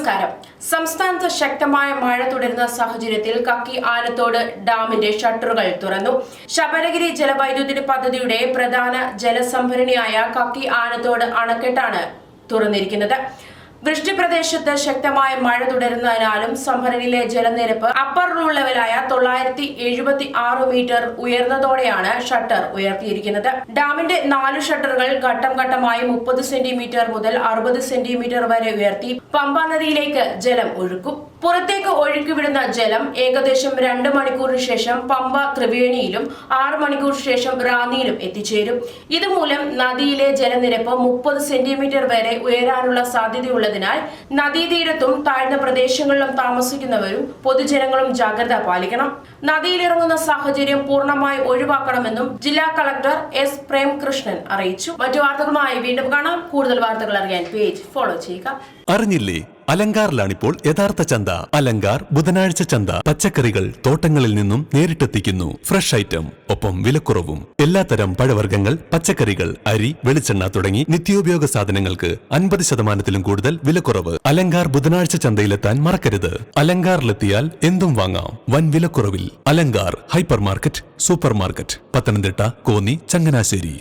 നമസ്കാരം. സംസ്ഥാനത്ത് ശക്തമായ മഴ തുടരുന്ന സാഹചര്യത്തിൽ കക്കി ആനത്തോട് ഡാമിന്റെ ഷട്ടറുകൾ തുറന്നു. ശബരിഗിരി ജലവൈദ്യുതി പദ്ധതിയുടെ പ്രധാന ജലസംഭരണിയായ കക്കി ആനത്തോട് അണക്കെട്ടാണ് തുറന്നിരിക്കുന്നത്. വൃഷ്ടിപ്രദേശത്ത് ശക്തമായ മഴ തുടരുന്നതിനാലും സംഭരണിയിലെ ജലനിരപ്പ് അപ്പർ റൂൾ ലെവലായ 976 മീറ്റർ ഉയർന്നതോടെയാണ് ഷട്ടർ ഉയർത്തിയിരിക്കുന്നത്. ഡാമിന്റെ 4 ഷട്ടറുകൾ ഘട്ടം ഘട്ടമായി 30 സെന്റിമീറ്റർ മുതൽ 60 സെന്റിമീറ്റർ വരെ ഉയർത്തി പമ്പ നദിയിലേക്ക് ജലം ഒഴുക്കും. പുറത്തേക്ക് ഒഴുക്കിവിടുന്ന ജലം ഏകദേശം 2 മണിക്കൂറിന് ശേഷം പമ്പ ത്രിവേണിയിലും 6 മണിക്കൂർ ശേഷം റാന്നിയിലും എത്തിച്ചേരും. ഇതുമൂലം നദിയിലെ ജലനിരപ്പ് 30 സെന്റിമീറ്റർ വരെ ഉയരാനുള്ള സാധ്യതയുള്ളതിനാൽ നദീതീരത്തും താഴ്ന്ന പ്രദേശങ്ങളിലും താമസിക്കുന്നവരും പൊതുജനങ്ങളും ജാഗ്രത പാലിക്കണം. നദിയിലിറങ്ങുന്ന സാഹചര്യം പൂർണ്ണമായി ഒഴിവാക്കണമെന്നും ജില്ലാ കളക്ടർ എസ് പ്രേംകൃഷ്ണൻ അറിയിച്ചു. മറ്റു വാർത്തകളുമായി വീണ്ടും കാണാം. കൂടുതൽ വാർത്തകൾ അറിയാൻ പേജ് ഫോളോ ചെയ്യുക. അറിഞ്ഞില്ലേ, അലങ്കാറിലാണിപ്പോൾ യഥാർത്ഥ ചന്ത. അലങ്കാർ ബുധനാഴ്ച ചന്ത. പച്ചക്കറികൾ തോട്ടങ്ങളിൽ നിന്നും നേരിട്ടെത്തിക്കുന്നു. ഫ്രഷ് ഐറ്റം, ഒപ്പം വിലക്കുറവും. എല്ലാത്തരം പഴവർഗ്ഗങ്ങൾ, പച്ചക്കറികൾ, അരി, വെളിച്ചെണ്ണ തുടങ്ങി നിത്യോപയോഗ സാധനങ്ങൾക്ക് 50% കൂടുതൽ വിലക്കുറവ്. അലങ്കാർ ബുധനാഴ്ച ചന്തയിലെത്താൻ മറക്കരുത്. അലങ്കാറിലെത്തിയാൽ എന്തും വാങ്ങാം വൻ വിലക്കുറവിൽ. Alankar hypermarket, supermarket, Pathanamthitta, Konni, Changanassery.